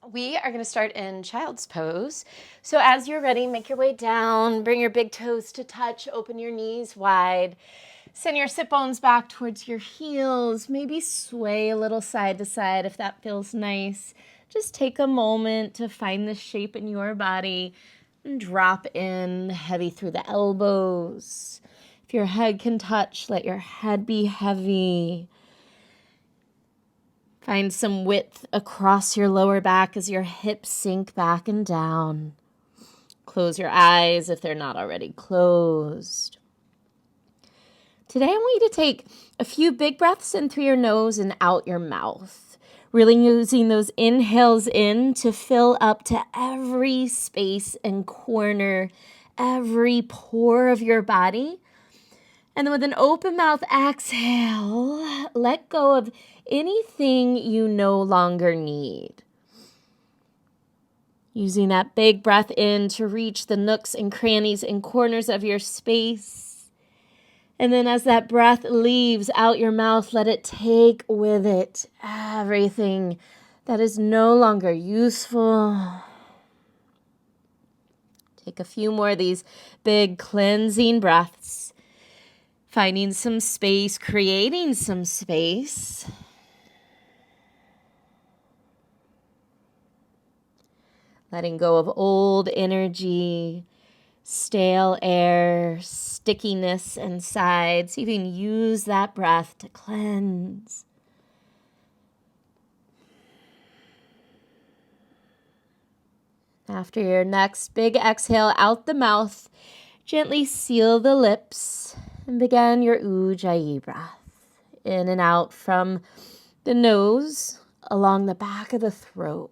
We are going to start in child's pose. So as you're ready, make your way down, bring your big toes to touch, open your knees wide, send your sit bones back towards your heels, maybe sway a little side to side if that feels nice. Just take a moment to find the shape in your body and drop in heavy through the elbows. If your head can touch, let your head be heavy. Find some width across your lower back as your hips sink back and down. Close your eyes if they're not already closed. Today I want you to take a few big breaths in through your nose and out your mouth. Really using those inhales in to fill up to every space and corner, every pore of your body. And then with an open mouth exhale, let go of anything you no longer need. Using that big breath in to reach the nooks and crannies and corners of your space. And then as that breath leaves out your mouth, let it take with it everything that is no longer useful. Take a few more of these big cleansing breaths. Finding some space, creating some space. Letting go of old energy, stale air, stickiness inside. So you can use that breath to cleanse. After your next big exhale out the mouth, gently seal the lips and begin your Ujjayi breath. In and out from the nose, along the back of the throat.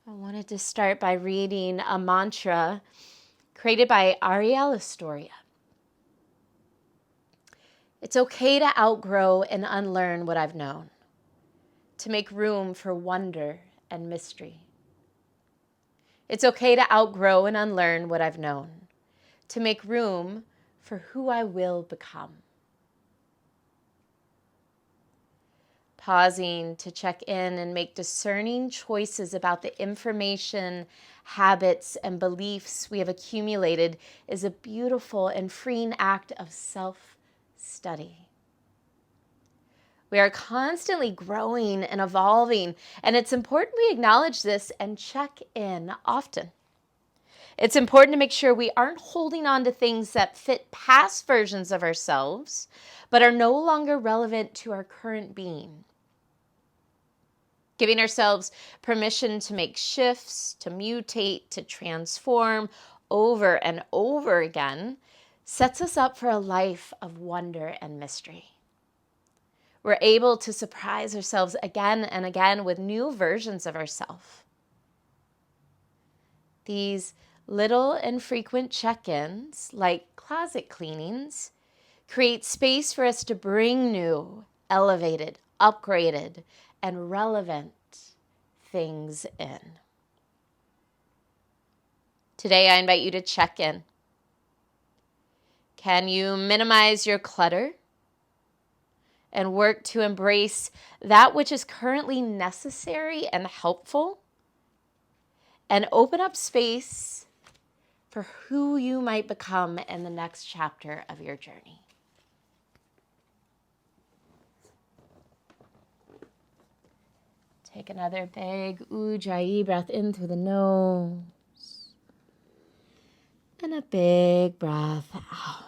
I wanted to start by reading a mantra created by Ariel Astoria. It's okay to outgrow and unlearn what I've known, to make room for wonder and mystery. It's okay to outgrow and unlearn what I've known, to make room for who I will become. Pausing to check in and make discerning choices about the information, habits, and beliefs we have accumulated is a beautiful and freeing act of self-study. We are constantly growing and evolving, and it's important we acknowledge this and check in often. It's important to make sure we aren't holding on to things that fit past versions of ourselves, but are no longer relevant to our current being. Giving ourselves permission to make shifts, to mutate, to transform over and over again sets us up for a life of wonder and mystery. We're able to surprise ourselves again and again with new versions of ourselves. These little and frequent check-ins, like closet cleanings, create space for us to bring new, elevated, upgraded, and relevant things in. Today, I invite you to check in. Can you minimize your clutter and work to embrace that which is currently necessary and helpful, and open up space for who you might become in the next chapter of your journey? Take another big Ujjayi breath in through the nose. And a big breath out.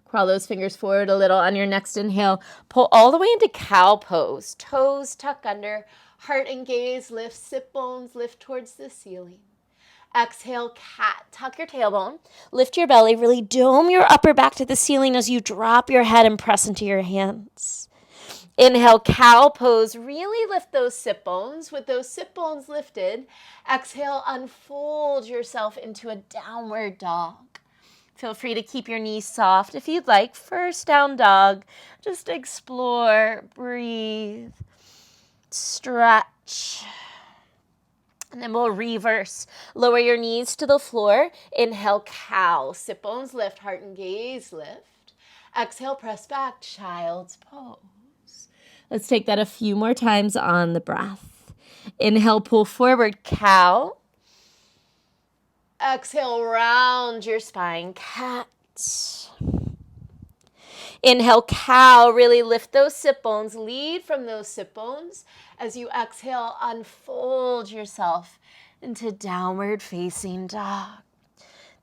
Crawl those fingers forward a little on your next inhale. Pull all the way into cow pose. Toes tuck under, heart and gaze lift, sit bones lift towards the ceiling. Exhale, cat. Tuck your tailbone. Lift your belly. Really dome your upper back to the ceiling as you drop your head and press into your hands. Inhale, cow pose. Really lift those sit bones. With those sit bones lifted, exhale, unfold yourself into a downward dog. Feel free to keep your knees soft if you'd like. First down dog. Just explore, breathe, stretch. And then we'll reverse. Lower your knees to the floor. Inhale, cow. Sit bones lift, heart and gaze lift. Exhale, press back, child's pose. Let's take that a few more times on the breath. Inhale, pull forward, cow. Exhale, round your spine, cat. Inhale, cow. Really lift those sit bones. Lead from those sit bones. As you exhale, unfold yourself into downward facing dog.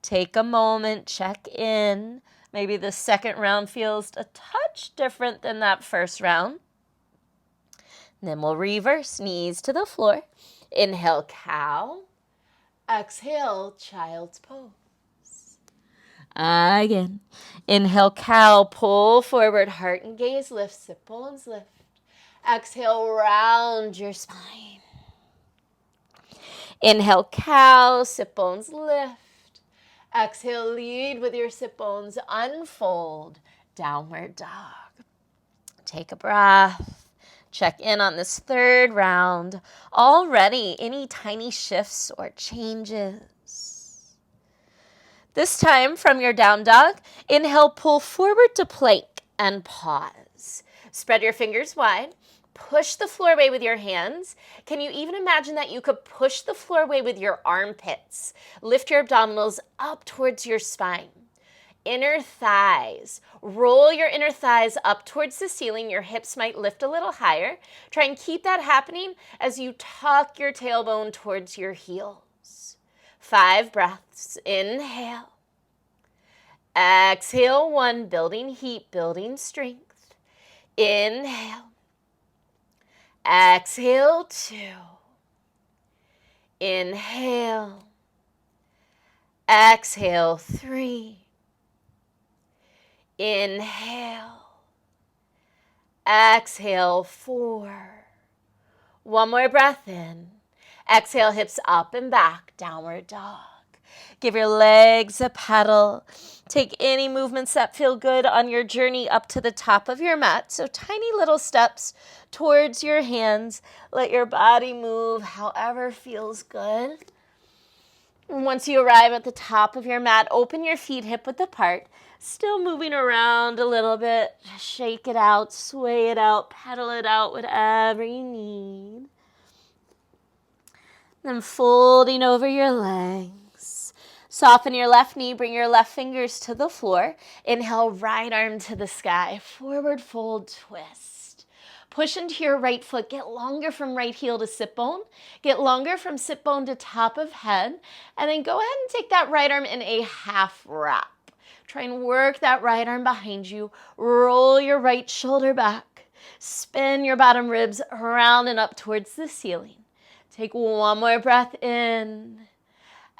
Take a moment, check in. Maybe the second round feels a touch different than that first round. And then we'll reverse, knees to the floor. Inhale, cow. Exhale, child's pose. Again. Inhale, cow. Pull forward, heart and gaze lift, sit bones lift. Exhale, round your spine. Inhale, cow, sit bones lift. Exhale, lead with your sit bones, unfold, downward dog. Take a breath. Check in on this third round. Already, any tiny shifts or changes? This time from your down dog, inhale, pull forward to plank and pause. Spread your fingers wide. Push the floor away with your hands. Can you even imagine that you could push the floor away with your armpits? Lift your abdominals up towards your spine. Inner thighs. Roll your inner thighs up towards the ceiling. Your hips might lift a little higher. Try and keep that happening as you tuck your tailbone towards your heels. 5 breaths. Inhale. Exhale. 1. Building heat, building strength. Inhale. Exhale, 2. Inhale. Exhale, 3. Inhale. Exhale, 4. One more breath in. Exhale, hips up and back, downward dog. Give your legs a pedal. Take any movements that feel good on your journey up to the top of your mat. So tiny little steps towards your hands. Let your body move however feels good. And once you arrive at the top of your mat, open your feet hip width apart. Still moving around a little bit. Shake it out, sway it out, pedal it out, whatever you need. Then folding over your legs. Soften your left knee, bring your left fingers to the floor. Inhale, right arm to the sky. Forward fold, twist. Push into your right foot. Get longer from right heel to sit bone. Get longer from sit bone to top of head. And then go ahead and take that right arm in a half wrap. Try and work that right arm behind you. Roll your right shoulder back. Spin your bottom ribs around and up towards the ceiling. Take one more breath in.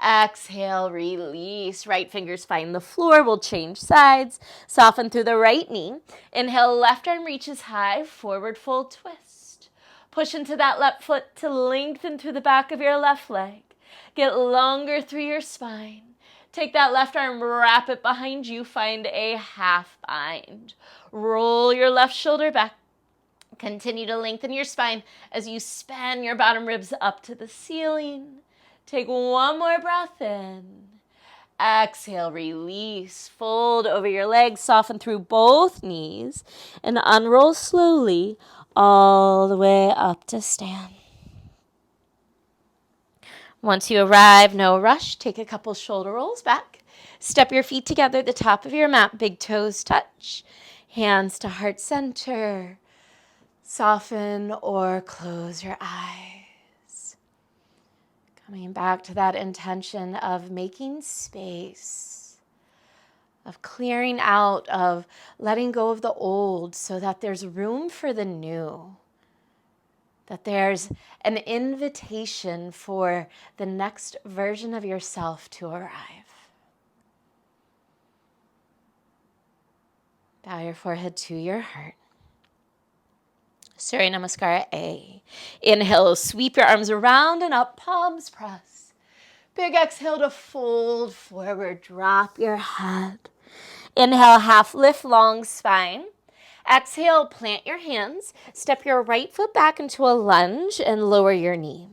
Exhale, release. Right fingers find the floor. We'll change sides. Soften through the right knee. Inhale, left arm reaches high. Forward fold, twist. Push into that left foot to lengthen through the back of your left leg. Get longer through your spine. Take that left arm, wrap it behind you. Find a half bind. Roll your left shoulder back. Continue to lengthen your spine as you span your bottom ribs up to the ceiling. Take one more breath in. Exhale, release. Fold over your legs, soften through both knees, and unroll slowly all the way up to stand. Once you arrive, no rush. Take a couple shoulder rolls back. Step your feet together at the top of your mat. Big toes touch. Hands to heart center. Soften or close your eyes. Coming back to that intention of making space, of clearing out, of letting go of the old so that there's room for the new, that there's an invitation for the next version of yourself to arrive. Bow your forehead to your heart. Surya Namaskara A. Inhale, sweep your arms around and up, palms press. Big exhale to fold forward, drop your head. Inhale, half lift, long spine. Exhale, plant your hands. Step your right foot back into a lunge and lower your knee.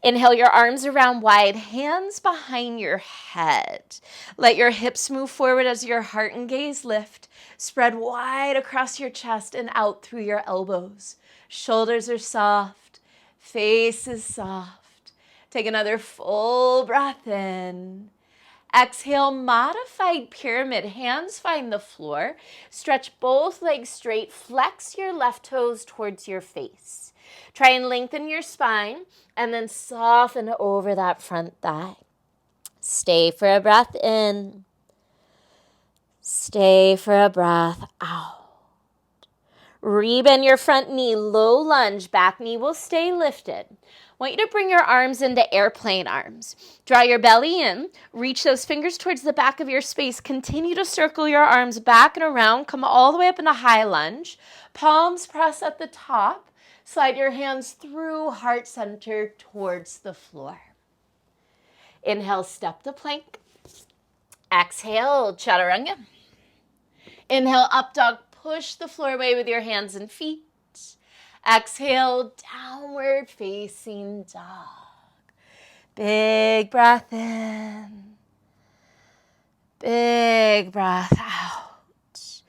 Inhale your arms around wide, hands behind your head. Let your hips move forward as your heart and gaze lift. Spread wide across your chest and out through your elbows. Shoulders are soft, face is soft. Take another full breath in. Exhale, modified pyramid. Hands find the floor. Stretch both legs straight. Flex your left toes towards your face. Try and lengthen your spine and then soften over that front thigh. Stay for a breath in. Stay for a breath out. Rebend your front knee, low lunge, back knee will stay lifted. I want you to bring your arms into airplane arms. Draw your belly in, reach those fingers towards the back of your space. Continue to circle your arms back and around. Come all the way up into high lunge. Palms press at the top. Slide your hands through heart center towards the floor. Inhale, step to plank. Exhale, chaturanga. Inhale, up dog. Push the floor away with your hands and feet. Exhale, downward facing dog. Big breath in. Big breath out.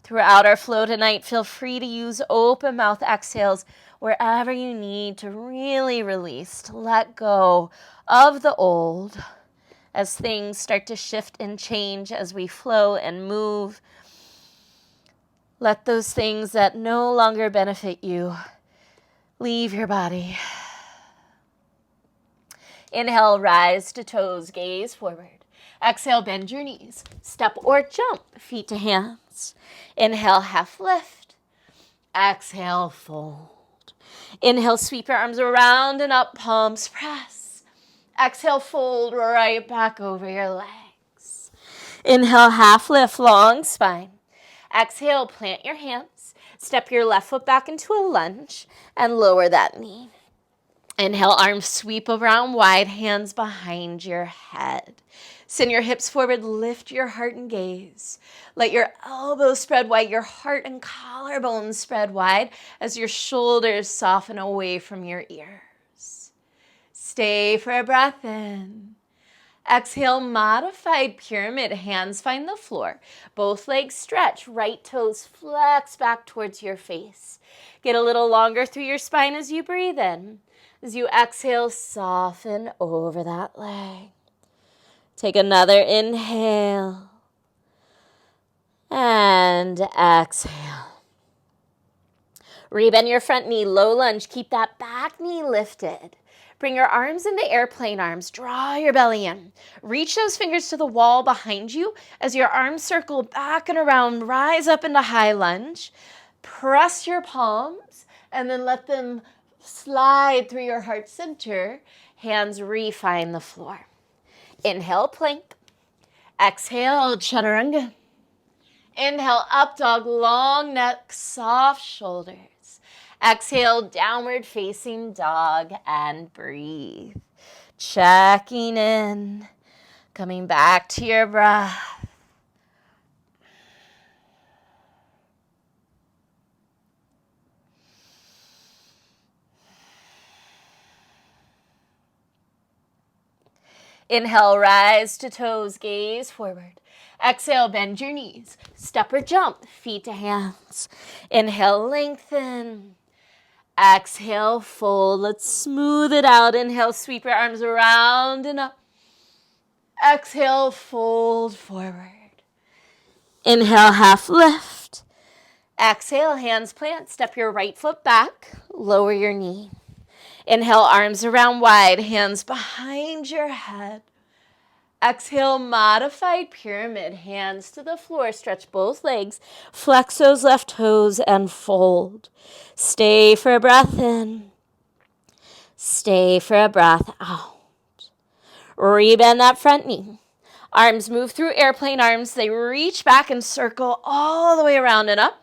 Throughout our flow tonight, feel free to use open mouth exhales wherever you need to really release, to let go of the old as things start to shift and change as we flow and move. Let those things that no longer benefit you leave your body. Inhale, rise to toes, gaze forward. Exhale, bend your knees. Step or jump, feet to hands. Inhale, half lift. Exhale, fold. Inhale, sweep your arms around and up, palms press. Exhale, fold right back over your legs. Inhale, half lift, long spine. Exhale, plant your hands. Step your left foot back into a lunge and lower that knee. Inhale, arms sweep around wide, hands behind your head. Send your hips forward, lift your heart and gaze. Let your elbows spread wide, your heart and collarbones spread wide as your shoulders soften away from your ears. Stay for a breath in. Exhale, modified pyramid. Hands find the floor. Both legs stretch. Right toes flex back towards your face. Get a little longer through your spine as you breathe in. As you exhale, soften over that leg. Take another inhale. And exhale. Rebend your front knee, low lunge. Keep that back knee lifted. Bring your arms into airplane arms. Draw your belly in. Reach those fingers to the wall behind you as your arms circle back and around. Rise up into high lunge. Press your palms and then let them slide through your heart center. Hands refine the floor. Inhale, plank. Exhale, chaturanga. Inhale, up dog, long neck, soft shoulders. Exhale, downward facing dog, and breathe. Checking in, coming back to your breath. Inhale, rise to toes, gaze forward. Exhale, bend your knees. Step or jump, feet to hands. Inhale, lengthen. Exhale, fold. Let's smooth it out. Inhale, sweep your arms around and up. Exhale, fold forward. Inhale, half lift. Exhale, hands plant. Step your right foot back. Lower your knee. Inhale, arms around wide. Hands behind your head. Exhale, modified pyramid. Hands to the floor. Stretch both legs. Flex those left toes and fold. Stay for a breath in. Stay for a breath out. Rebend that front knee. Arms move through airplane arms. They reach back and circle all the way around and up.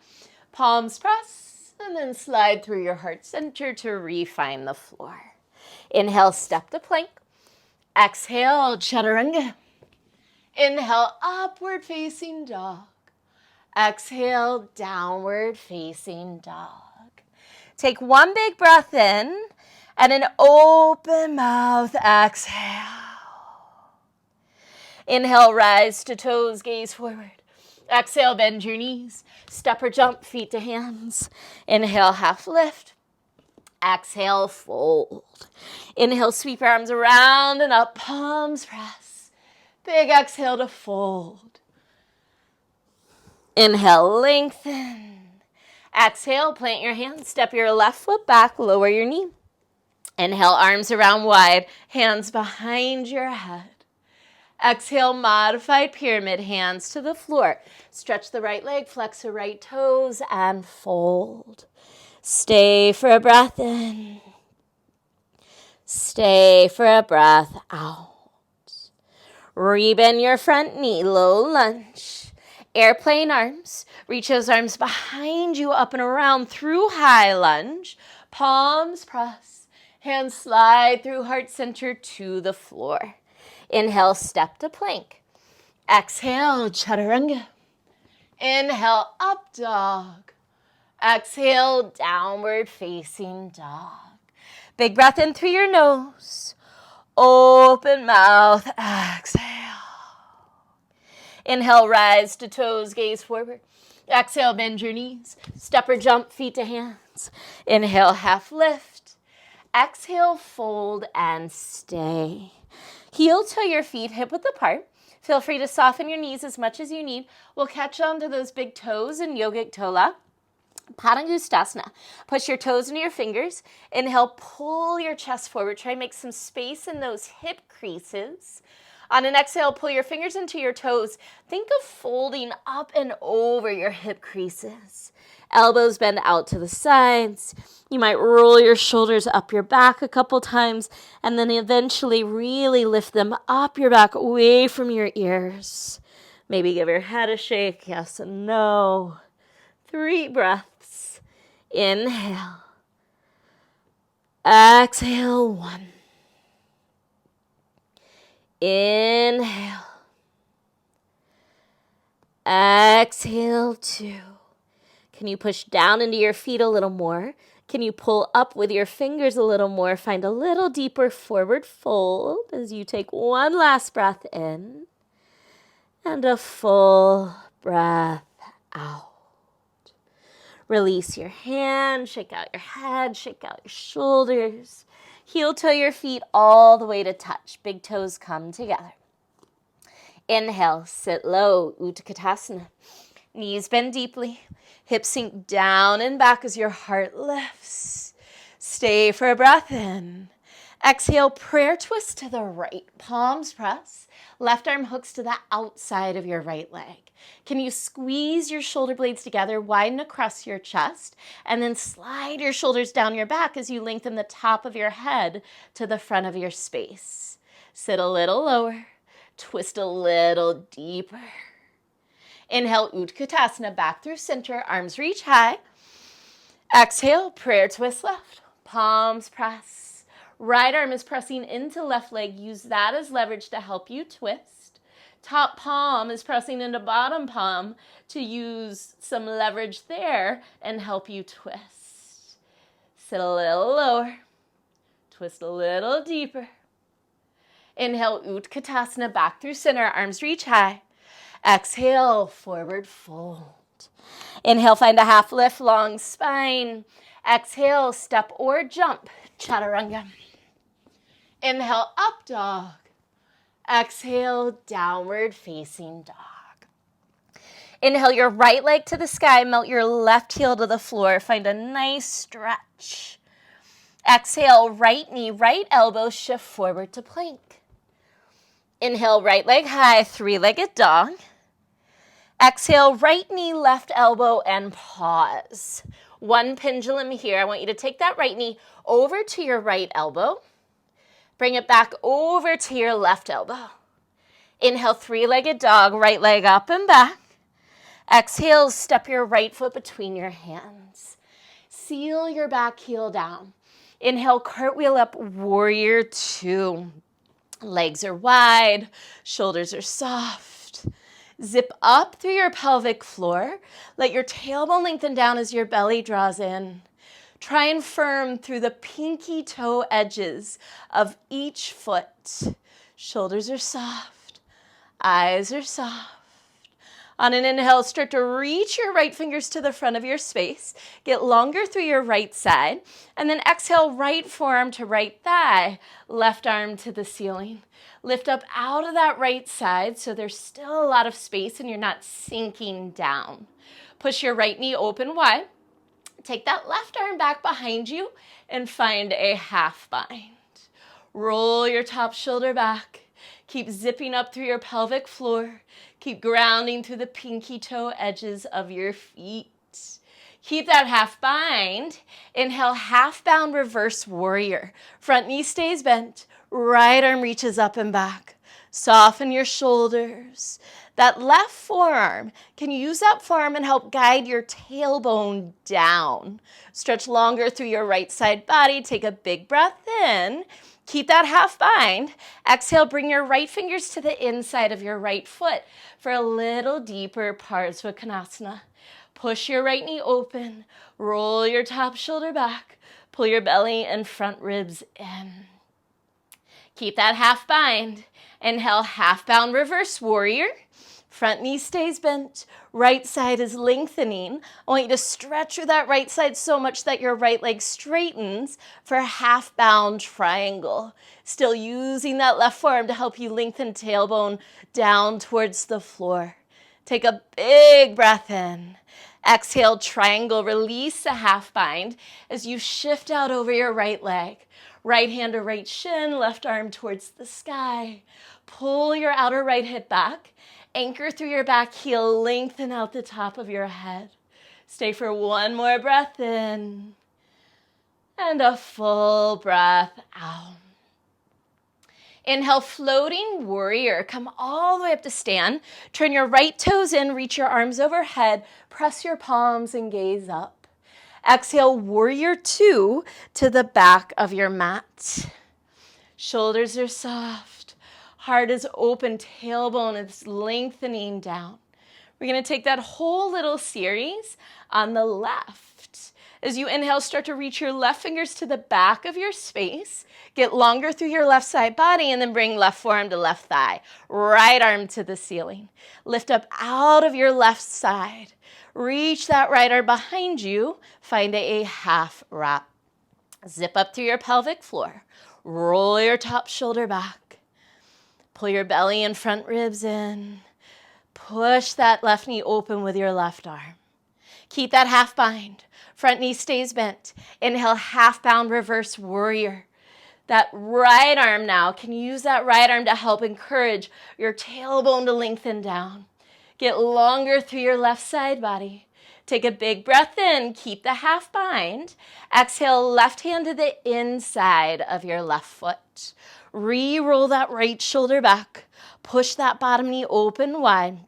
Palms press and then slide through your heart center to refine the floor. Inhale, step to plank. Exhale, chaturanga. Inhale, upward facing dog. Exhale, downward facing dog. Take one big breath in And an open mouth, exhale. Inhale, rise to toes, gaze forward. Exhale, bend your knees. Step or jump, feet to hands. Inhale, half lift. Exhale, fold. Inhale, sweep your arms around and up, palms press. Big exhale to fold. Inhale, lengthen. Exhale, plant your hands, step your left foot back, lower your knee. Inhale, arms around wide, hands behind your head. Exhale, modified pyramid, hands to the floor. Stretch the right leg, flex the right toes, and fold. Stay for a breath in. Stay for a breath out. Rebend your front knee, low lunge. Airplane arms. Reach those arms behind you, up and around through high lunge. Palms press. Hands slide through heart center to the floor. Inhale, step to plank. Exhale, chaturanga. Inhale, up dog. Exhale, downward facing dog. Big breath in through your nose. Open mouth, exhale. Inhale, rise to toes, gaze forward. Exhale, bend your knees. Step or jump, feet to hands. Inhale, half lift. Exhale, fold and stay. Heel to your feet, hip width apart. Feel free to soften your knees as much as you need. We'll catch on to those big toes in Yogic toe lock. Padangusthasana. Push your toes into your fingers. Inhale, pull your chest forward. Try and make some space in those hip creases. On an exhale, pull your fingers into your toes. Think of folding up and over your hip creases. Elbows bend out to the sides. You might roll your shoulders up your back a couple times and then eventually really lift them up your back away from your ears. Maybe give your head a shake, yes and no. 3 breaths. Inhale. Exhale, 1. Inhale. Exhale, 2. Can you push down into your feet a little more? Can you pull up with your fingers a little more? Find a little deeper forward fold as you take one last breath in and a full breath out. Release your hand, shake out your head, shake out your shoulders. Heel toe your feet all the way to touch. Big toes come together. Inhale, sit low, Utkatasana. Knees bend deeply. Hips sink down and back as your heart lifts. Stay for a breath in. Exhale, prayer twist to the right. Palms press. Left arm hooks to the outside of your right leg. Can you squeeze your shoulder blades together, widen across your chest, and then slide your shoulders down your back as you lengthen the top of your head to the front of your space. Sit a little lower. Twist a little deeper. Inhale, Utkatasana, back through center, arms reach high. Exhale, prayer twist left, palms press. Right arm is pressing into left leg. Use that as leverage to help you twist. Top palm is pressing into bottom palm to use some leverage there and help you twist. Sit a little lower, twist a little deeper. Inhale, Utkatasana, back through center, arms reach high. Exhale, forward fold. Inhale, find a half lift, long spine. Exhale, step or jump, chaturanga. Inhale, up dog. Exhale, downward facing dog. Inhale your right leg to the sky, melt your left heel to the floor. Find a nice stretch. Exhale, right knee, right elbow, shift forward to plank. Inhale, right leg high, 3-legged dog. Exhale, right knee, left elbow, and pause. One pendulum here. I want you to take that right knee over to your right elbow. Bring it back over to your left elbow. Inhale, 3-legged dog, right leg up and back. Exhale, step your right foot between your hands. Seal your back heel down. Inhale, cartwheel up, warrior 2. Legs are wide, shoulders are soft. Zip up through your pelvic floor. Let your tailbone lengthen down as your belly draws in. Try and firm through the pinky toe edges of each foot. Shoulders are soft. Eyes are soft. On an inhale, start to reach your right fingers to the front of your space. Get longer through your right side. And then exhale, right forearm to right thigh, left arm to the ceiling. Lift up out of that right side so there's still a lot of space and you're not sinking down. Push your right knee open wide. Take that left arm back behind you and find a half bind. Roll your top shoulder back. Keep zipping up through your pelvic floor. Keep grounding through the pinky toe edges of your feet. Keep that half bind. Inhale, half bound reverse warrior. Front knee stays bent. Right arm reaches up and back. Soften your shoulders. That left forearm, can you use that forearm and help guide your tailbone down? Stretch longer through your right side body. Take a big breath in. Keep that half bind. Exhale, bring your right fingers to the inside of your right foot for a little deeper Parsvakonasana. Push your right knee open. Roll your top shoulder back. Pull your belly and front ribs in. Keep that half bind. Inhale, half bound reverse warrior. Front knee stays bent. Right side is lengthening. I want you to stretch through that right side so much that your right leg straightens for a half bound triangle. Still using that left forearm to help you lengthen tailbone down towards the floor. Take a big breath in. Exhale, triangle. Release the half bind as you shift out over your right leg. Right hand to right shin, left arm towards the sky. Pull your outer right hip back. Anchor through your back heel, lengthen out the top of your head. Stay for one more breath in. And a full breath out. Inhale, floating warrior. Come all the way up to stand. Turn your right toes in, reach your arms overhead. Press your palms and gaze up. Exhale, warrior two to the back of your mat. Shoulders are soft. Heart is open. Tailbone is lengthening down. We're going to take that whole little series on the left. As you inhale, start to reach your left fingers to the back of your space. Get longer through your left side body and then bring left forearm to left thigh. Right arm to the ceiling. Lift up out of your left side. Reach that right arm behind you. Find a half wrap. Zip up through your pelvic floor. Roll your top shoulder back. Pull your belly and front ribs in. Push that left knee open with your left arm. Keep that half bind. Front knee stays bent. Inhale, half bound reverse warrior. That right arm now, can you use that right arm to help encourage your tailbone to lengthen down? Get longer through your left side body. Take a big breath in. Keep the half bind. Exhale, left hand to the inside of your left foot. Re-roll that right shoulder back. Push that bottom knee open wide.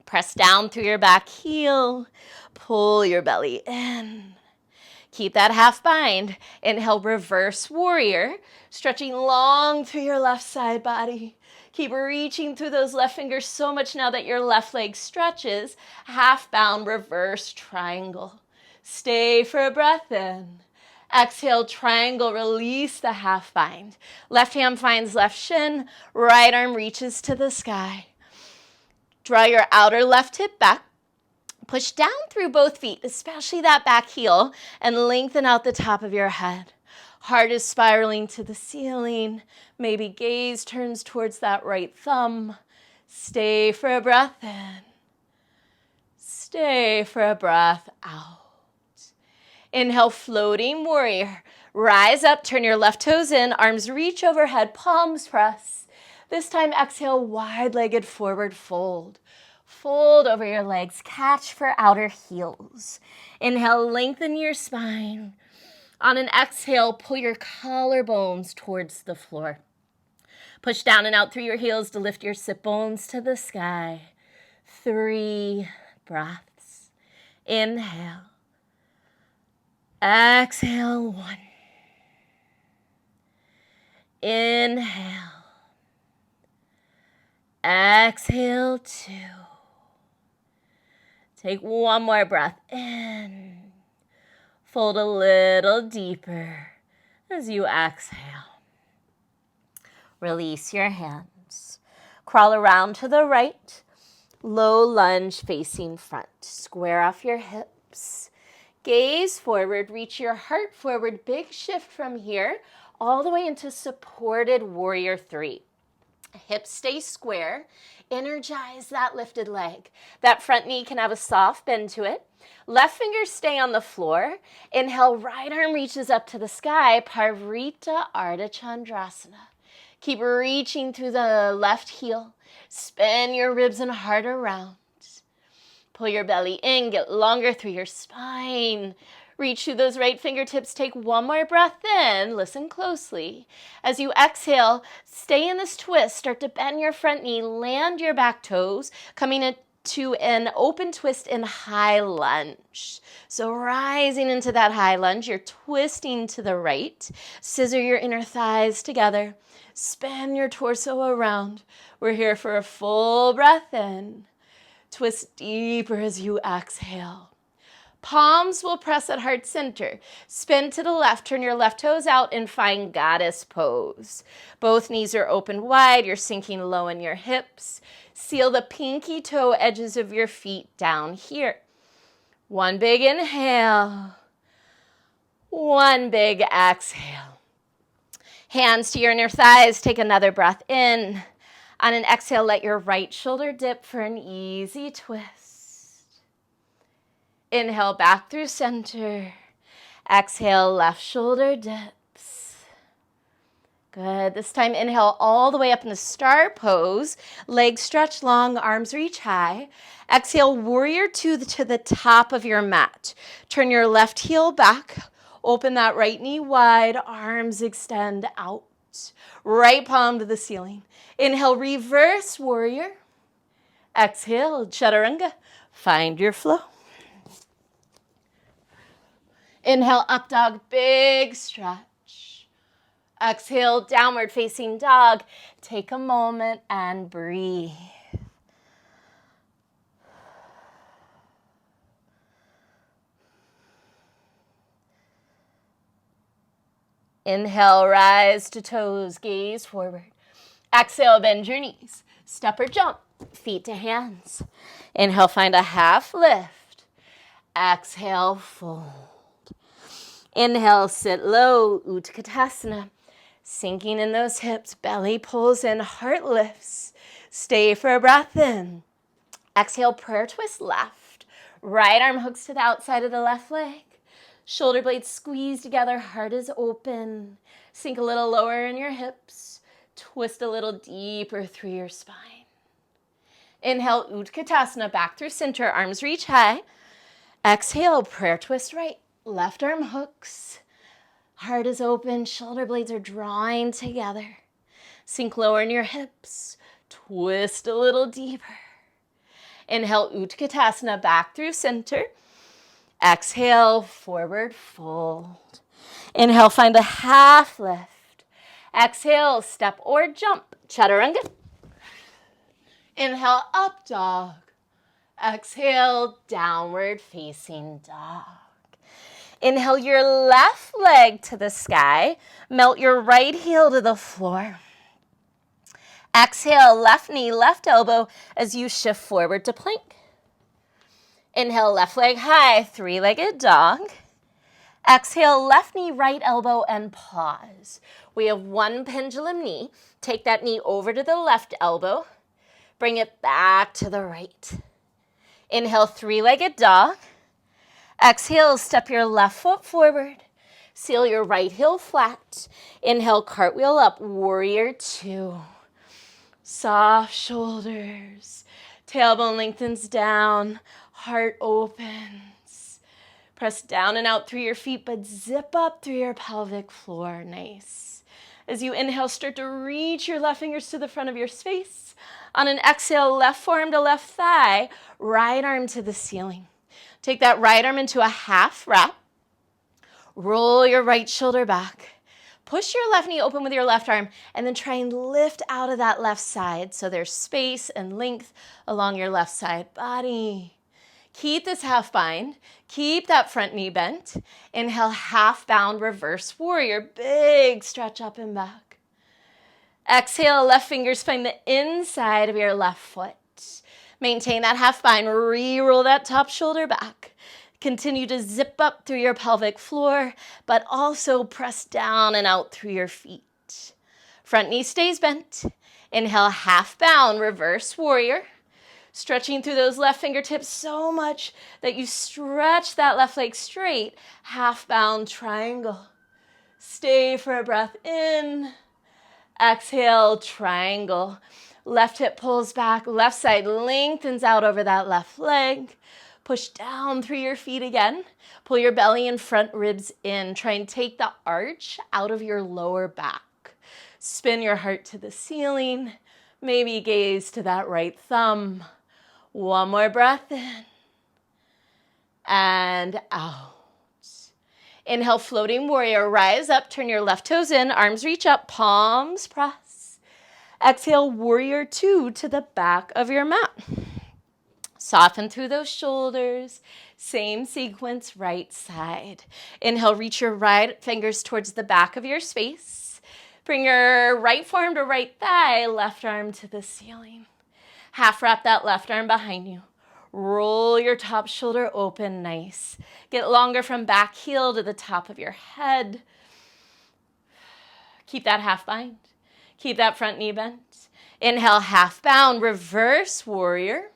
Press down through your back heel. Pull your belly in. Keep that half bind. Inhale, reverse warrior. Stretching long through your left side body. Keep reaching through those left fingers so much now that your left leg stretches. Half bound reverse triangle. Stay for a breath in. Exhale, triangle, release the half bind. Left hand finds left shin. Right arm reaches to the sky. Draw your outer left hip back. Push down through both feet, especially that back heel, and lengthen out the top of your head. Heart is spiraling to the ceiling. Maybe gaze turns towards that right thumb. Stay for a breath in. Stay for a breath out. Inhale, floating warrior. Rise up, turn your left toes in, arms reach overhead, palms press. This time, exhale, wide-legged forward fold. Fold over your legs, catch for outer heels. Inhale, lengthen your spine. On an exhale, pull your collarbones towards the floor. Push down and out through your heels to lift your sit bones to the sky. 3 breaths. Inhale. Exhale, 1. Inhale. Exhale, 2. Take one more breath in. Fold a little deeper as you exhale. Release your hands. Crawl around to the right. Low lunge facing front. Square off your hips. Gaze forward. Reach your heart forward. Big shift from here all the way into supported warrior 3. Hips stay square. Energize that lifted leg. That front knee can have a soft bend to it. Left fingers stay on the floor. Inhale, right arm reaches up to the sky. Parvrita Ardha Chandrasana. Keep reaching through the left heel. Spin your ribs and heart around. Pull your belly in. Get longer through your spine. Reach through those right fingertips. Take one more breath in. Listen closely. As you exhale, stay in this twist. Start to bend your front knee. Land your back toes. Coming into an open twist in high lunge. So rising into that high lunge, you're twisting to the right. Scissor your inner thighs together. Spin your torso around. We're here for a full breath in. Twist deeper as you exhale. Palms will press at heart center. Spin to the left. Turn your left toes out and find goddess pose. Both knees are open wide. You're sinking low in your hips. Seal the pinky toe edges of your feet down here. One big inhale. One big exhale. Hands to your inner thighs. Take another breath in. On an exhale, let your right shoulder dip for an easy twist. Inhale back through center. Exhale, left shoulder dips. Good. This time, inhale all the way up into star pose. Legs stretch long, arms reach high. Exhale, warrior 2 to the top of your mat. Turn your left heel back. Open that right knee wide. Arms extend out. Right palm to the ceiling. Inhale, reverse warrior. Exhale, chaturanga. Find your flow. Inhale, up dog, big stretch. Exhale, downward facing dog. Take a moment and breathe. Inhale, rise to toes, gaze forward. Exhale, bend your knees. Step or jump, feet to hands. Inhale, find a half lift. Exhale, fold. Inhale, sit low, Utkatasana. Sinking in those hips, belly pulls in, heart lifts. Stay for a breath in. Exhale, prayer twist left. Right arm hooks to the outside of the left leg. Shoulder blades squeeze together, heart is open. Sink a little lower in your hips. Twist a little deeper through your spine. Inhale, Utkatasana, back through center, arms reach high. Exhale, prayer twist right. Left arm hooks. Heart is open, shoulder blades are drawing together. Sink lower in your hips. Twist a little deeper. Inhale, Utkatasana, back through center. Exhale, forward fold. Inhale, find a half lift. Exhale, step or jump, chaturanga. Inhale, up dog. Exhale, downward facing dog. Inhale your left leg to the sky. Melt your right heel to the floor. Exhale, left knee, left elbow as you shift forward to plank. Inhale, left leg high, three-legged dog. Exhale, left knee, right elbow, and pause. We have one pendulum knee. Take that knee over to the left elbow. Bring it back to the right. Inhale, three-legged dog. Exhale, step your left foot forward. Seal your right heel flat. Inhale, cartwheel up, warrior 2. Soft shoulders. Tailbone lengthens down. Heart opens. Press down and out through your feet, but zip up through your pelvic floor. Nice. As you inhale, start to reach your left fingers to the front of your space. On an exhale, left forearm to left thigh, right arm to the ceiling. Take that right arm into a half wrap. Roll your right shoulder back. Push your left knee open with your left arm, and then try and lift out of that left side so there's space and length along your left side body. Keep this half bind. Keep that front knee bent. Inhale, half bound, reverse warrior. Big stretch up and back. Exhale, left fingers find the inside of your left foot. Maintain that half bind. Re-roll that top shoulder back. Continue to zip up through your pelvic floor, but also press down and out through your feet. Front knee stays bent. Inhale, half bound, reverse warrior. Stretching through those left fingertips so much that you stretch that left leg straight. Half bound triangle. Stay for a breath in. Exhale, triangle. Left hip pulls back, left side lengthens out over that left leg. Push down through your feet again. Pull your belly and front ribs in. Try and take the arch out of your lower back. Spin your heart to the ceiling. Maybe gaze to that right thumb. One more breath in. And out. Inhale, floating warrior. Rise up, turn your left toes in, arms reach up, palms press. Exhale, warrior two to the back of your mat. Soften through those shoulders. Same sequence, right side. Inhale, reach your right fingers towards the back of your space. Bring your right forearm to right thigh, left arm to the ceiling. Half wrap that left arm behind you. Roll your top shoulder open, nice. Get longer from back heel to the top of your head. Keep that half bind. Keep that front knee bent. Inhale, half bound, reverse warrior.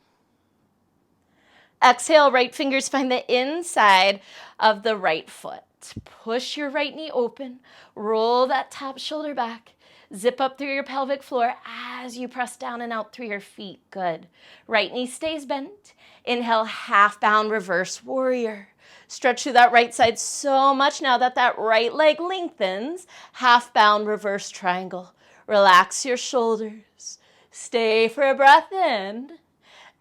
Exhale, right fingers find the inside of the right foot. Push your right knee open. Roll that top shoulder back. Zip up through your pelvic floor as you press down and out through your feet. Good. Right knee stays bent. Inhale, half bound, reverse warrior. Stretch through that right side so much now that that right leg lengthens. Half bound, reverse triangle. Relax your shoulders. Stay for a breath in.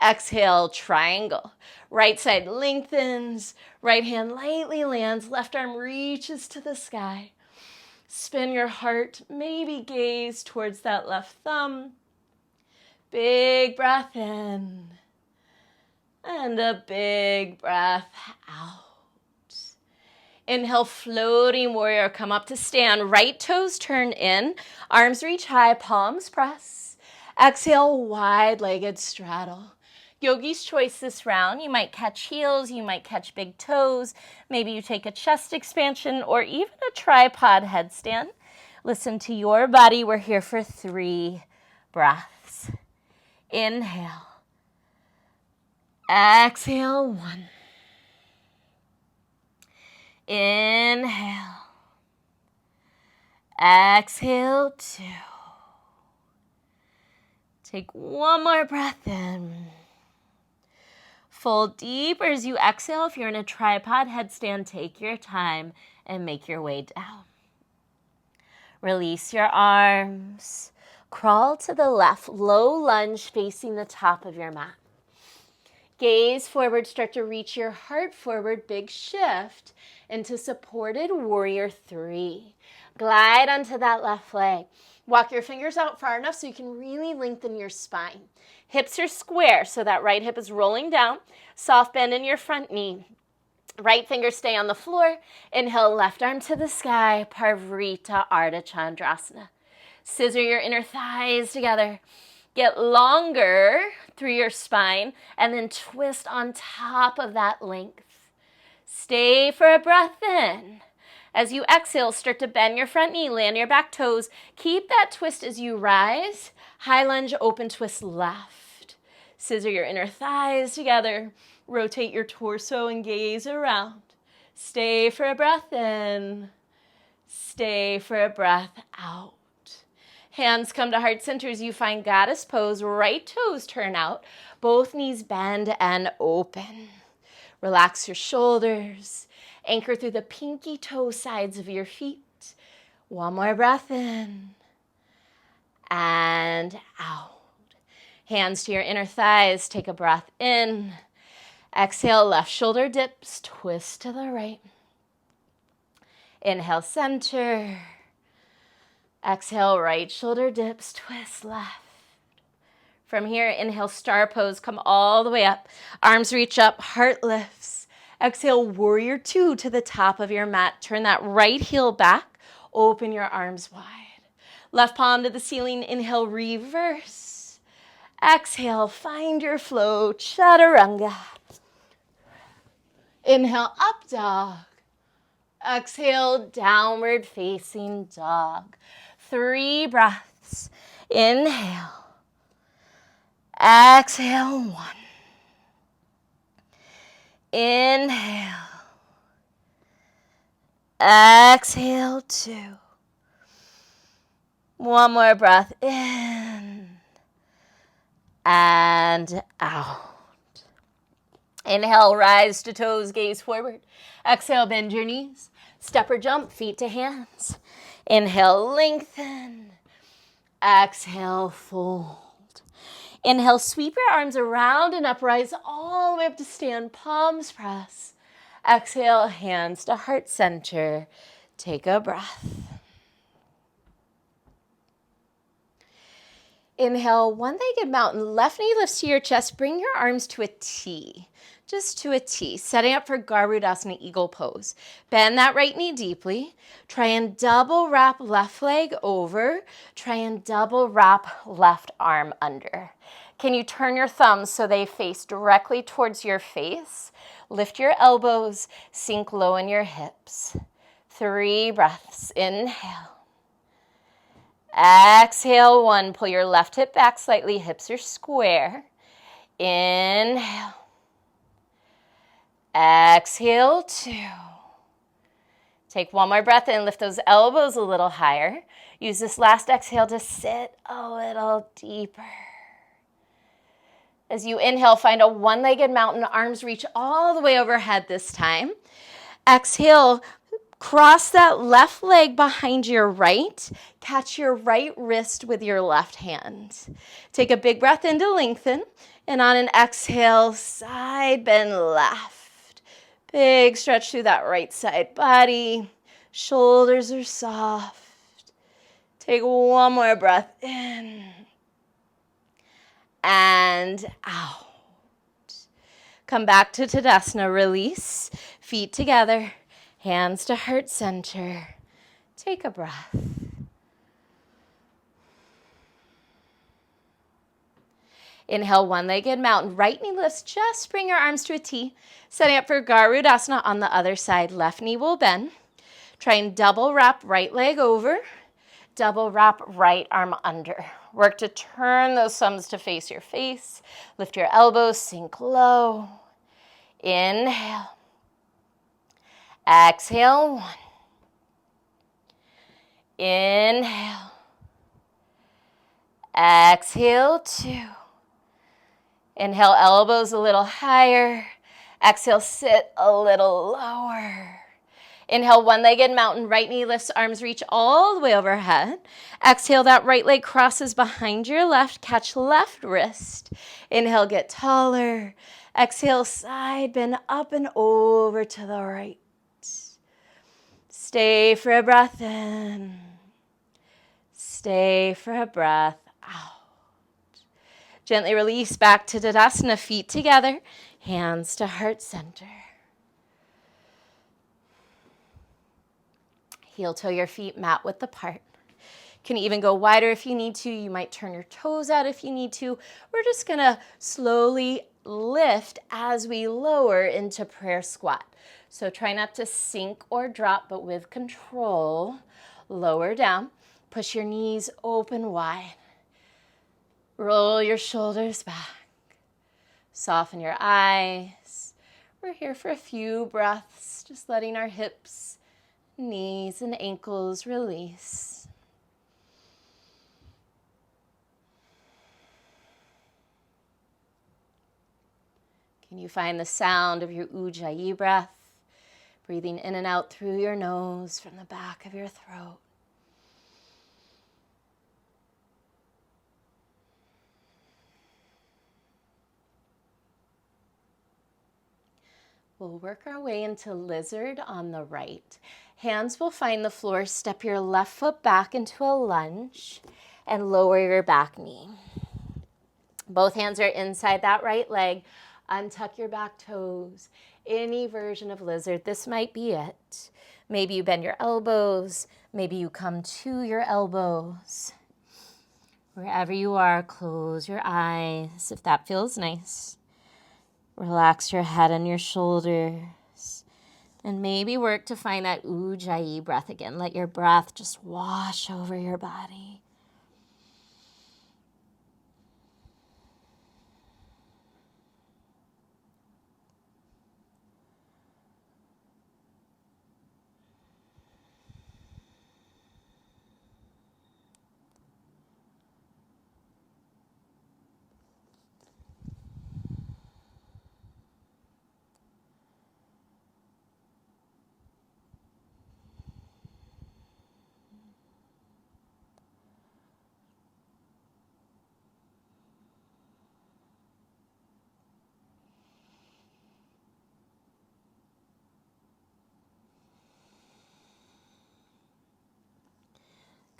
Exhale, triangle. Right side lengthens. Right hand lightly lands. Left arm reaches to the sky. Spin your heart. Maybe gaze towards that left thumb. Big breath in. And a big breath out. Inhale, floating warrior. Come up to stand. Right toes turn in. Arms reach high. Palms press. Exhale, wide-legged straddle. Yogi's choice this round. You might catch heels, you might catch big toes. Maybe you take a chest expansion or even a tripod headstand. Listen to your body. We're here for 3 breaths. Inhale. Exhale, 1. Inhale. Exhale, 2. Take one more breath in. Fold deeper as you exhale. If you're in a tripod headstand, take your time and make your way down. Release your arms. Crawl to the left, low lunge facing the top of your mat. Gaze forward, start to reach your heart forward, big shift into supported warrior 3. Glide onto that left leg. Walk your fingers out far enough so you can really lengthen your spine. Hips are square, so that right hip is rolling down. Soft bend in your front knee. Right fingers stay on the floor. Inhale, left arm to the sky, Parvrita Ardha Chandrasana. Scissor your inner thighs together. Get longer through your spine and then twist on top of that length. Stay for a breath in. As you exhale, start to bend your front knee, land your back toes. Keep that twist as you rise. High lunge, open twist left. Scissor your inner thighs together. Rotate your torso and gaze around. Stay for a breath in. Stay for a breath out. Hands come to heart center as you find goddess pose. Right toes turn out. Both knees bend and open. Relax your shoulders. Anchor through the pinky toe sides of your feet. One more breath in. And out. Hands to your inner thighs. Take a breath in. Exhale, left shoulder dips. Twist to the right. Inhale, center. Exhale, right shoulder dips. Twist left. From here, inhale, star pose, come all the way up. Arms reach up, heart lifts. Exhale, warrior two to the top of your mat. Turn that right heel back, open your arms wide. Left palm to the ceiling, inhale, reverse. Exhale, find your flow, chaturanga. Inhale, up dog. Exhale, downward facing dog. 3 breaths. Inhale. Exhale, 1. Inhale. Exhale, 2. One more breath in and out. Inhale, rise to toes, gaze forward. Exhale, bend your knees. Step or jump, feet to hands. Inhale, lengthen. Exhale, fold. Inhale, sweep your arms around and up, rise all the way up to stand, palms press. Exhale, hands to heart center. Take a breath. Inhale, one-legged mountain. Left knee lifts to your chest. Bring your arms to a T, just to a T. Setting up for Garudasana, eagle pose. Bend that right knee deeply. Try and double wrap left leg over. Try and double wrap left arm under. Can you turn your thumbs so they face directly towards your face? Lift your elbows, sink low in your hips. 3 breaths. Inhale. Exhale, 1. Pull your left hip back slightly. Hips are square. Inhale. Exhale, 2. Take one more breath in. Lift those elbows a little higher. Use this last exhale to sit a little deeper. As you inhale, find a one-legged mountain. Arms reach all the way overhead this time. Exhale. Cross that left leg behind your right. Catch your right wrist with your left hand. Take a big breath in to lengthen. And on an exhale, side bend left. Big stretch through that right side body. Shoulders are soft. Take one more breath in. And out. Come back to Tadasana. Release. Feet together. Hands to heart center. Take a breath. Inhale, one-legged mountain. Right knee lifts. Just bring your arms to a T. Setting up for Garudasana on the other side. Left knee will bend. Try and double wrap right leg over. Double wrap right arm under. Work to turn those thumbs to face your face. Lift your elbows. Sink low. Inhale. Exhale, 1. Inhale. Exhale, 2. Inhale, elbows a little higher. Exhale, sit a little lower. Inhale, one-legged mountain. Right knee lifts, arms reach all the way overhead. Exhale, that right leg crosses behind your left. Catch left wrist. Inhale, get taller. Exhale, side bend up and over to the right. Stay for a breath in. Stay for a breath out. Gently release back to Tadasana, feet together, hands to heart center. Heel toe your feet mat width apart. Can even go wider if you need to. You might turn your toes out if you need to. We're just gonna slowly lift as we lower into prayer squat. So try not to sink or drop, but with control, lower down. Push your knees open wide. Roll your shoulders back. Soften your eyes. We're here for a few breaths, just letting our hips, knees, and ankles release. Can you find the sound of your Ujjayi breath? Breathing in and out through your nose from the back of your throat. We'll work our way into lizard on the right. Hands will find the floor. Step your left foot back into a lunge and lower your back knee. Both hands are inside that right leg. Untuck your back toes. Any version of lizard, this might be it. Maybe you bend your elbows. Maybe you come to your elbows. Wherever you are, close your eyes if that feels nice. Relax your head and your shoulders. And maybe work to find that Ujjayi breath again. Let your breath just wash over your body.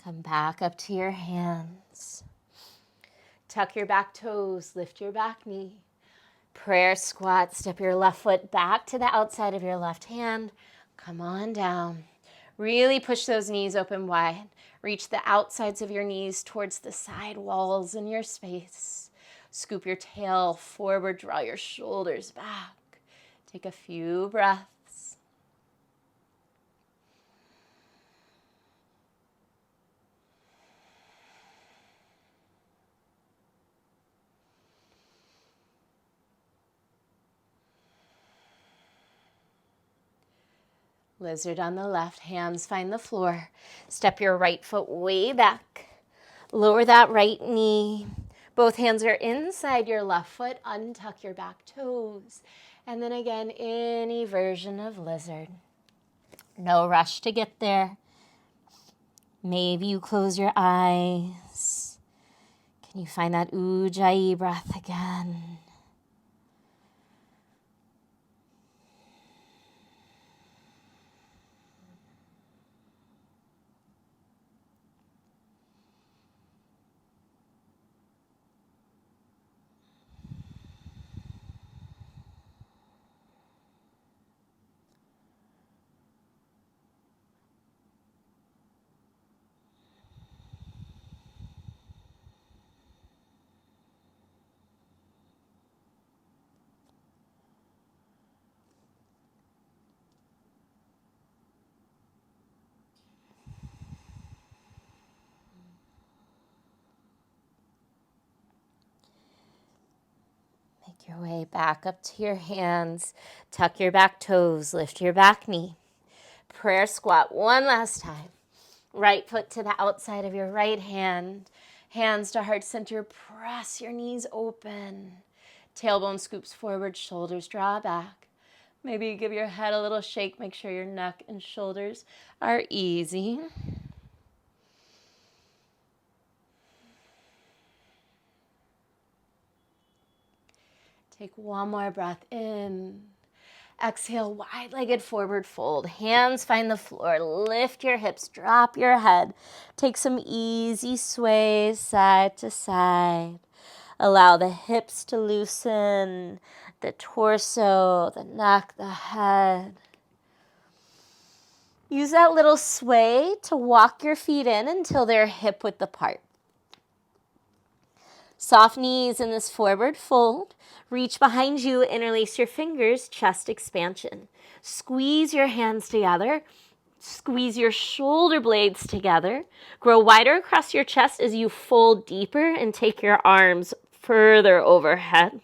Come back up to your hands. Tuck your back toes, lift your back knee. Prayer squat, step your left foot back to the outside of your left hand. Come on down. Really push those knees open wide. Reach the outsides of your knees towards the side walls in your space. Scoop your tail forward, draw your shoulders back. Take a few breaths. Lizard on the left, hands find the floor. Step your right foot way back. Lower that right knee. Both hands are inside your left foot. Untuck your back toes. And then again, any version of lizard. No rush to get there. Maybe you close your eyes. Can you find that Ujjayi breath again? Make your way back up to your hands. Tuck your back toes, lift your back knee. Prayer squat one last time. Right foot to the outside of your right hand. Hands to heart center. Press your knees open. Tailbone scoops forward, shoulders draw back. Maybe give your head a little shake. Make sure your neck and shoulders are easy. Take one more breath in. Exhale, wide-legged forward fold. Hands find the floor. Lift your hips, drop your head. Take some easy sways side to side. Allow the hips to loosen, the torso, the neck, the head. Use that little sway to walk your feet in until they're hip-width apart. Soft knees in this forward fold. Reach behind you, interlace your fingers, chest expansion. Squeeze your hands together. Squeeze your shoulder blades together. Grow wider across your chest as you fold deeper and take your arms further overhead.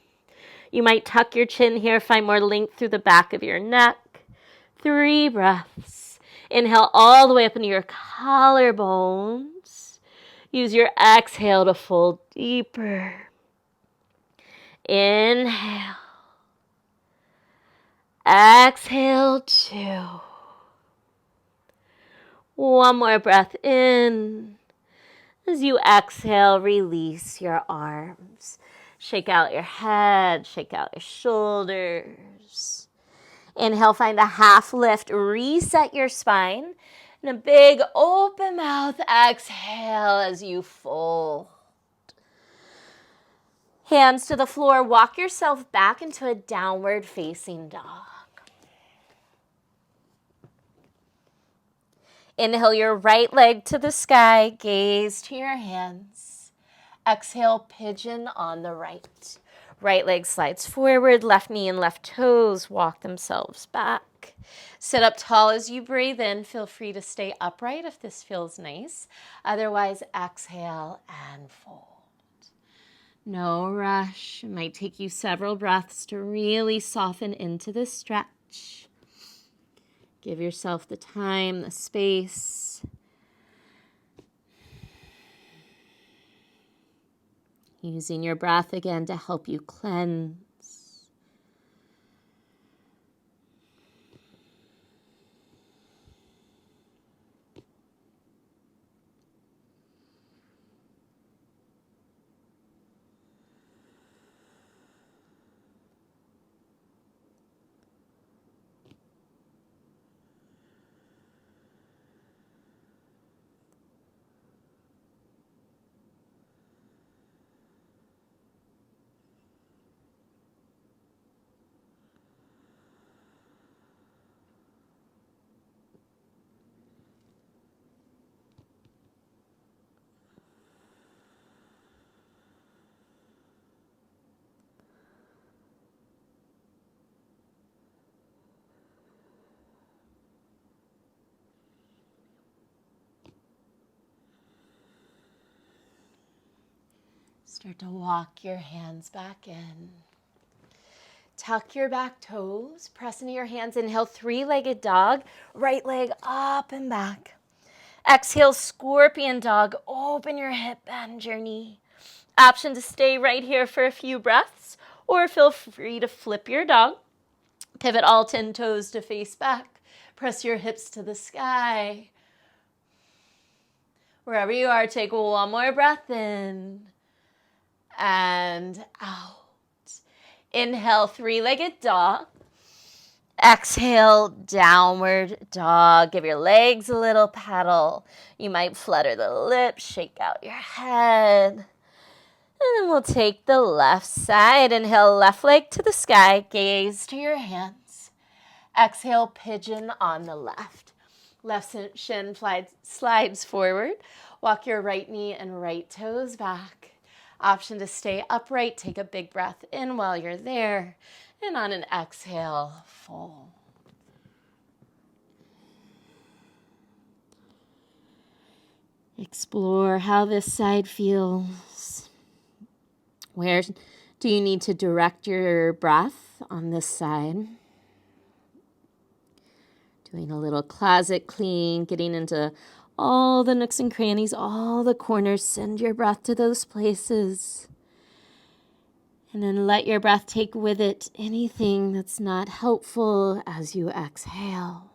You might tuck your chin here, find more length through the back of your neck. 3 breaths. Inhale all the way up into your collarbones. Use your exhale to fold deeper. Inhale. Exhale 2. One more breath in. As you exhale, release your arms. Shake out your head, shake out your shoulders. Inhale, find a half lift. Reset your spine. And a big open mouth exhale as you fold. Hands to the floor, walk yourself back into a downward facing dog. Inhale your right leg to the sky, gaze to your hands. Exhale, pigeon on the right. Right leg slides forward, left knee and left toes walk themselves back. Sit up tall as you breathe in. Feel free to stay upright if this feels nice. Otherwise, exhale and fold. No rush. It might take you several breaths to really soften into this stretch. Give yourself the time, the space. Using your breath again to help you cleanse. Start to walk your hands back in. Tuck your back toes, press into your hands. Inhale, three-legged dog, right leg up and back. Exhale, scorpion dog, open your hip, bend your knee. Option to stay right here for a few breaths, or feel free to flip your dog. Pivot all 10 toes to face back. Press your hips to the sky. Wherever you are, take one more breath in and out. Inhale, three-legged dog. Exhale, downward dog. Give your legs a little pedal. You might flutter the lips, shake out your head. And then we'll take the left side. Inhale, left leg to the sky. Gaze to your hands. Exhale, pigeon on the left. Left shin slides forward. Walk your right knee and right toes back. Option to stay upright. Take a big breath in while you're there. And on an exhale, fold. Explore how this side feels. Where do you need to direct your breath on this side? Doing a little closet clean, getting into all the nooks and crannies, all the corners. Send your breath to those places. And then let your breath take with it anything that's not helpful as you exhale.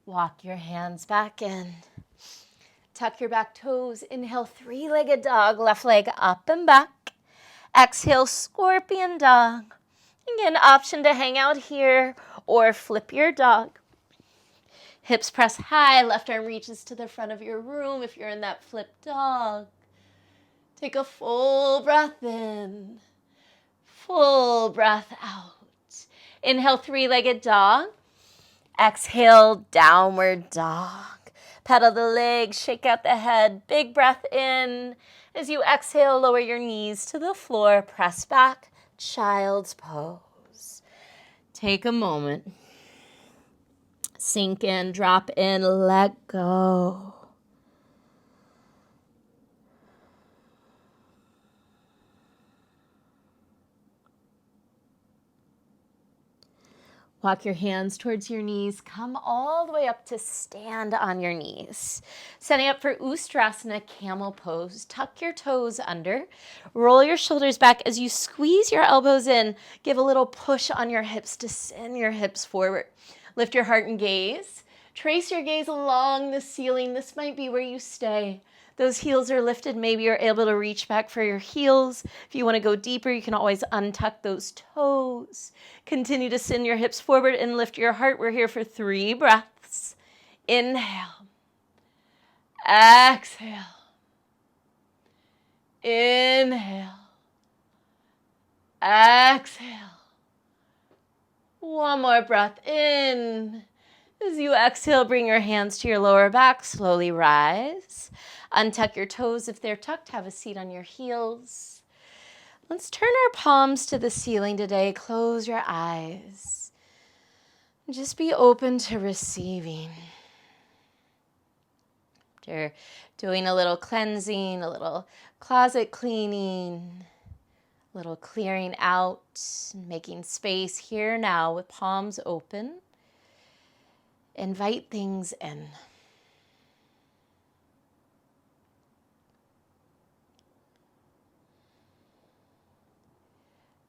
Walk your hands back in. Tuck your back toes. Inhale, three-legged dog, left leg up and back. Exhale, scorpion dog. Again, option to hang out here or flip your dog. Hips press high, left arm reaches to the front of your room if you're in that flip dog. Take a full breath in, full breath out. Inhale, three-legged dog. Exhale, downward dog. Pedal the legs, shake out the head. Big breath in. As you exhale, lower your knees to the floor. Press back, child's pose. Take a moment. Sink in, drop in, let go. Walk your hands towards your knees. Come all the way up to stand on your knees. Setting up for Ustrasana, camel pose. Tuck your toes under. Roll your shoulders back as you squeeze your elbows in. Give a little push on your hips to send your hips forward. Lift your heart and gaze. Trace your gaze along the ceiling. This might be where you stay. Those heels are lifted. Maybe you're able to reach back for your heels. If you want to go deeper, you can always untuck those toes. Continue to send your hips forward and lift your heart. We're here for 3 breaths. Inhale. Exhale. Inhale. Exhale. One more breath in. As you exhale, bring your hands to your lower back. Slowly rise. Untuck your toes if they're tucked. Have a seat on your heels. Let's turn our palms to the ceiling today. Close your eyes. Just be open to receiving. After doing a little cleansing, a little closet cleaning, a little clearing out, making space here now with palms open. Invite things in.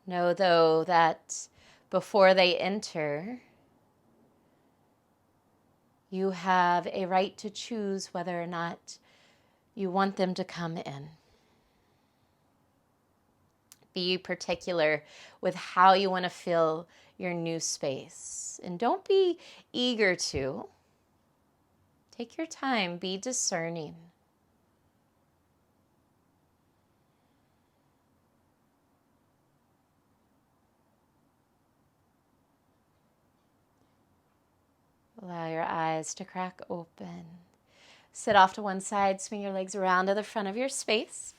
Know, though, that before they enter, you have a right to choose whether or not you want them to come in. Be particular with how you want to fill your new space. And don't be eager to. Take your time. Be discerning. Allow your eyes to crack open. Sit off to one side. Swing your legs around to the front of your space.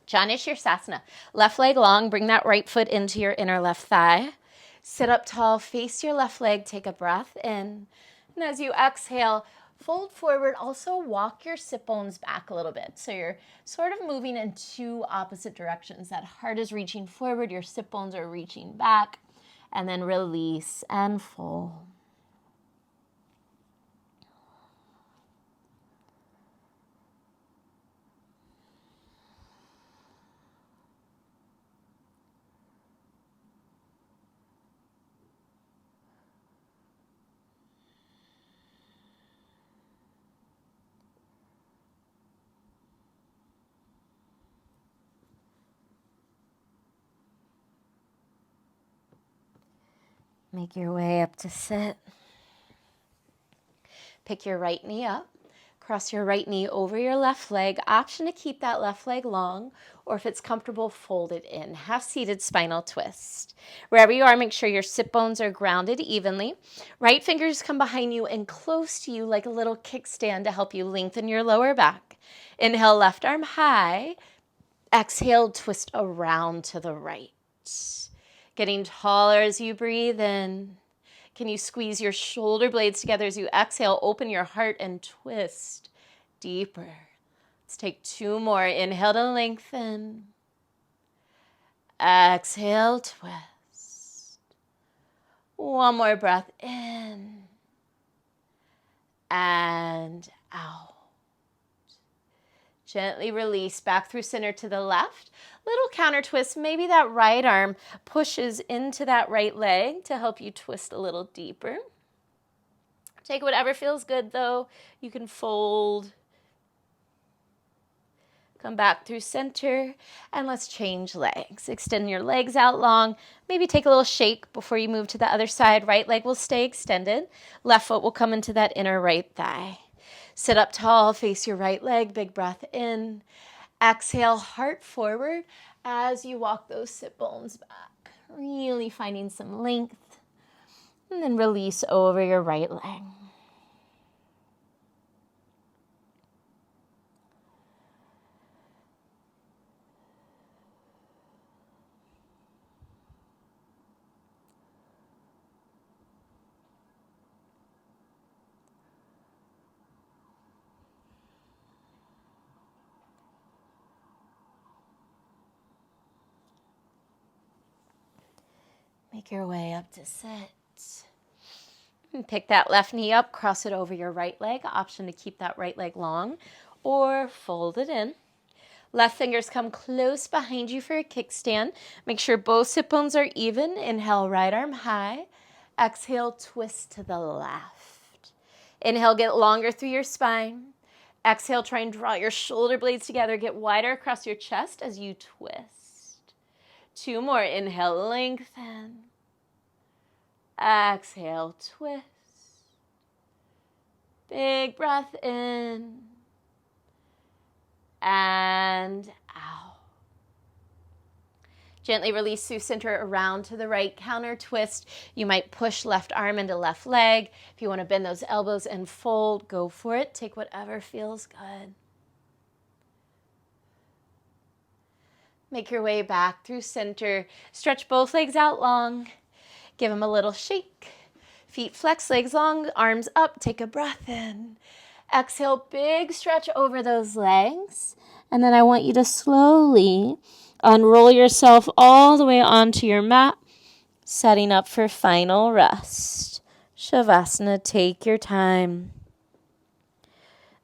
Janu Sirsasana. Left leg long. Bring that right foot into your inner left thigh. Sit up tall. Face your left leg. Take a breath in. And as you exhale, fold forward. Also walk your sit bones back a little bit. So you're sort of moving in 2 opposite directions. That heart is reaching forward. Your sit bones are reaching back. And then release and fold. Make your way up to sit. Pick your right knee up. Cross your right knee over your left leg. Option to keep that left leg long, or if it's comfortable, fold it in. Half-seated spinal twist. Wherever you are, make sure your sit bones are grounded evenly. Right fingers come behind you and close to you like a little kickstand to help you lengthen your lower back. Inhale, left arm high. Exhale, twist around to the right. Getting taller as you breathe in. Can you squeeze your shoulder blades together as you exhale? Open your heart and twist deeper. Let's take 2 more. Inhale to lengthen. Exhale, twist. One more breath in and out. Gently release back through center to the left. Little counter twist. Maybe that right arm pushes into that right leg to help you twist a little deeper. Take whatever feels good though. You can fold. Come back through center and let's change legs. Extend your legs out long. Maybe take a little shake before you move to the other side. Right leg will stay extended. Left foot will come into that inner right thigh. Sit up tall, face your right leg, big breath in. Exhale, heart forward as you walk those sit bones back. Really finding some length. And then release over your right leg. Make your way up to sit. And pick that left knee up, cross it over your right leg. Option to keep that right leg long or fold it in. Left fingers come close behind you for a kickstand. Make sure both sit bones are even. Inhale, right arm high. Exhale, twist to the left. Inhale, get longer through your spine. Exhale, try and draw your shoulder blades together. Get wider across your chest as you twist. 2 more. Inhale, lengthen. Exhale, twist. Big breath in and out. Gently release through center around to the right, counter twist. You might push left arm into left leg. If you want to bend those elbows and fold, go for it. Take whatever feels good. Make your way back through center. Stretch both legs out long. Give them a little shake. Feet flex, legs long, arms up. Take a breath in. Exhale, big stretch over those legs. And then I want you to slowly unroll yourself all the way onto your mat, setting up for final rest. Shavasana, take your time.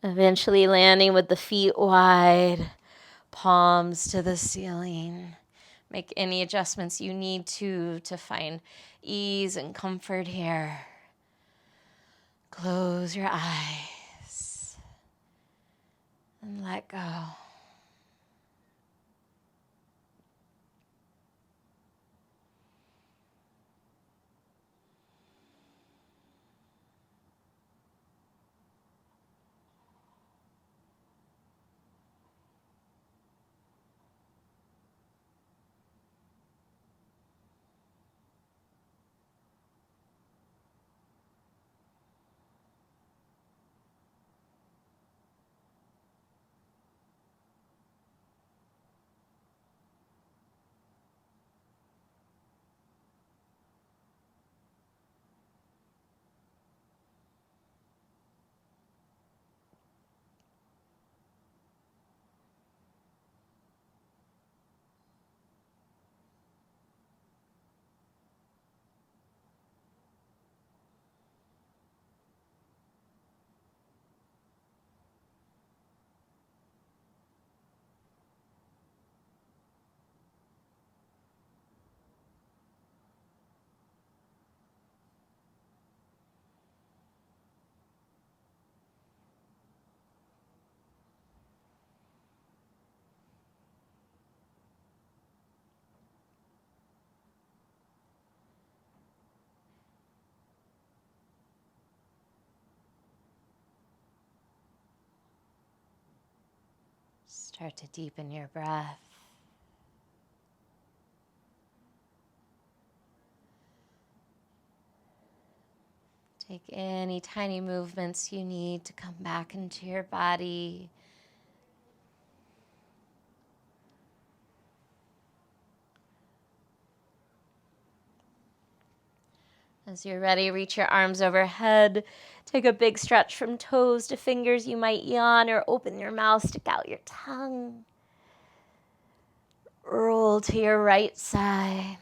Eventually landing with the feet wide, palms to the ceiling. Make any adjustments you need to find ease and comfort here. Close your eyes and let go. Start to deepen your breath. Take any tiny movements you need to come back into your body. As you're ready, reach your arms overhead. Take a big stretch from toes to fingers. You might yawn or open your mouth, stick out your tongue. Roll to your right side.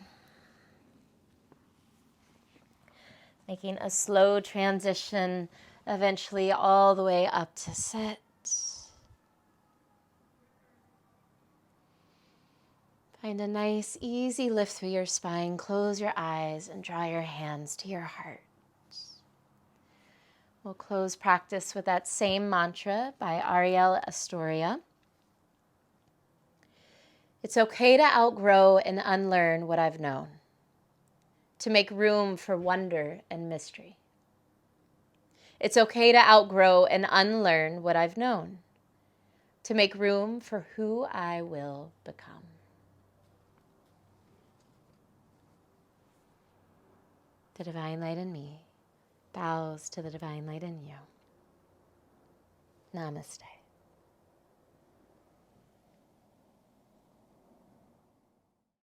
Making a slow transition, eventually all the way up to sit. Find a nice, easy lift through your spine. Close your eyes and draw your hands to your heart. We'll close practice with that same mantra by Ariel Astoria. It's okay to outgrow and unlearn what I've known, to make room for wonder and mystery. It's okay to outgrow and unlearn what I've known, to make room for who I will become. The divine light in me bows to the divine light in you. Namaste.